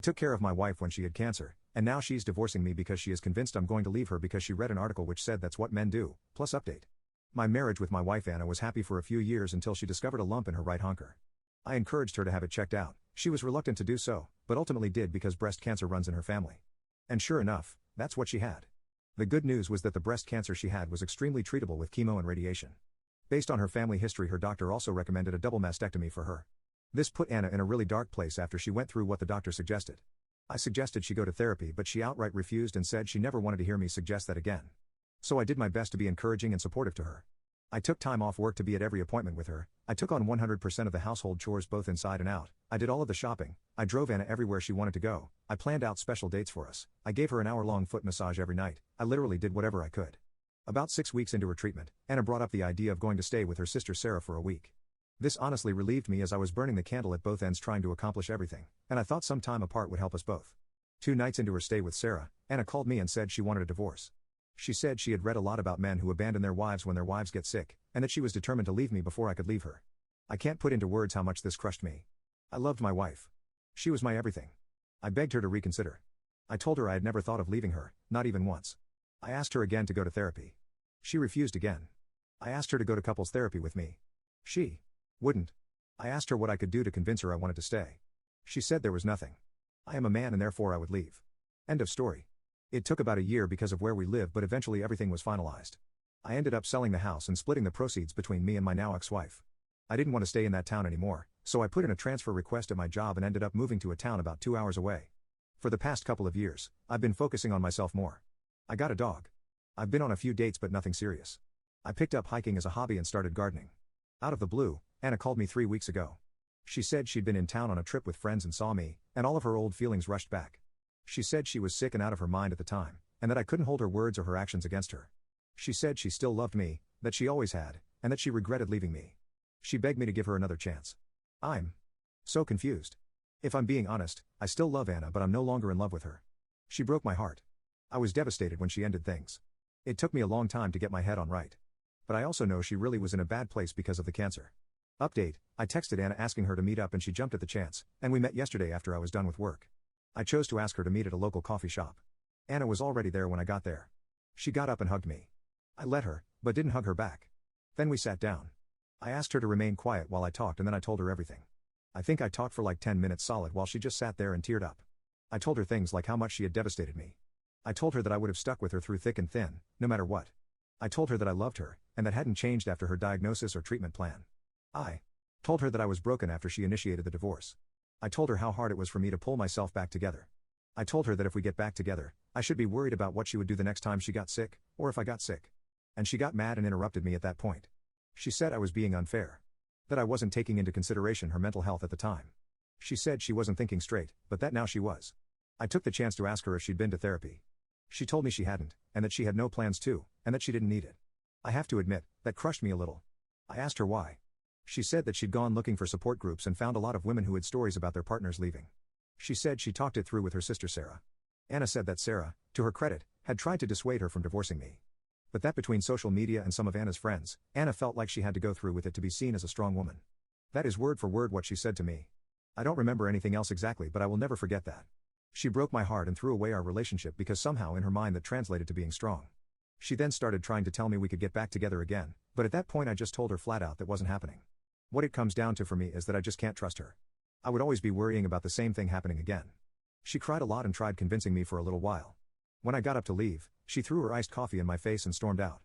Took care of my wife when she had cancer, and now she's divorcing me because she is convinced I'm going to leave her because she read an article which said that's what men do. Plus update. My marriage with my wife Anna was happy for a few years until she discovered a lump in her right honker. I encouraged her to have it checked out. She was reluctant to do so, but ultimately did because breast cancer runs in her family. And sure enough, that's what she had. The good news was that the breast cancer she had was extremely treatable with chemo and radiation. Based on her family history, her doctor also recommended a double mastectomy for her. This put Anna in a really dark place after she went through what the doctor suggested. I suggested she go to therapy, but she outright refused and said she never wanted to hear me suggest that again. So I did my best to be encouraging and supportive to her. I took time off work to be at every appointment with her. I took on 100% of the household chores both inside and out. I did all of the shopping. I drove Anna everywhere she wanted to go. I planned out special dates for us. I gave her an hour-long foot massage every night. I literally did whatever I could. About 6 weeks into her treatment, Anna brought up the idea of going to stay with her sister Sarah for a week. This honestly relieved me as I was burning the candle at both ends trying to accomplish everything, and I thought some time apart would help us both. 2 nights into her stay with Sarah, Anna called me and said she wanted a divorce. She said she had read a lot about men who abandon their wives when their wives get sick, and that she was determined to leave me before I could leave her. I can't put into words how much this crushed me. I loved my wife. She was my everything. I begged her to reconsider. I told her I had never thought of leaving her, not even once. I asked her again to go to therapy. She refused again. I asked her to go to couples therapy with me. She wouldn't. I asked her what I could do to convince her I wanted to stay. She said there was nothing. I am a man and therefore I would leave. End of story. It took about a year because of where we live, but eventually everything was finalized. I ended up selling the house and splitting the proceeds between me and my now ex-wife. I didn't want to stay in that town anymore, so I put in a transfer request at my job and ended up moving to a town about 2 hours away. For the past couple of years, I've been focusing on myself more. I got a dog. I've been on a few dates but nothing serious. I picked up hiking as a hobby and started gardening. Out of the blue, Anna called me 3 weeks ago. She said she'd been in town on a trip with friends and saw me, and all of her old feelings rushed back. She said she was sick and out of her mind at the time, and that I couldn't hold her words or her actions against her. She said she still loved me, that she always had, and that she regretted leaving me. She begged me to give her another chance. I'm so confused. If I'm being honest, I still love Anna, but I'm no longer in love with her. She broke my heart. I was devastated when she ended things. It took me a long time to get my head on right. But I also know she really was in a bad place because of the cancer. Update, I texted Anna asking her to meet up and she jumped at the chance, and we met yesterday after I was done with work. I chose to ask her to meet at a local coffee shop. Anna was already there when I got there. She got up and hugged me. I let her, but didn't hug her back. Then we sat down. I asked her to remain quiet while I talked and then I told her everything. I think I talked for like 10 minutes solid while she just sat there and teared up. I told her things like how much she had devastated me. I told her that I would have stuck with her through thick and thin, no matter what. I told her that I loved her, and that hadn't changed after her diagnosis or treatment plan. I told her that I was broken after she initiated the divorce. I told her how hard it was for me to pull myself back together. I told her that if we get back together, I should be worried about what she would do the next time she got sick, or if I got sick. And she got mad and interrupted me at that point. She said I was being unfair. That I wasn't taking into consideration her mental health at the time. She said she wasn't thinking straight, but that now she was. I took the chance to ask her if she'd been to therapy. She told me she hadn't, and that she had no plans to, and that she didn't need it. I have to admit, that crushed me a little. I asked her why. She said that she'd gone looking for support groups and found a lot of women who had stories about their partners leaving. She said she talked it through with her sister Sarah. Anna said that Sarah, to her credit, had tried to dissuade her from divorcing me. But that between social media and some of Anna's friends, Anna felt like she had to go through with it to be seen as a strong woman. That is word for word what she said to me. I don't remember anything else exactly, but I will never forget that. She broke my heart and threw away our relationship because somehow in her mind that translated to being strong. She then started trying to tell me we could get back together again, but at that point I just told her flat out that wasn't happening. What it comes down to for me is that I just can't trust her. I would always be worrying about the same thing happening again. She cried a lot and tried convincing me for a little while. When I got up to leave, she threw her iced coffee in my face and stormed out.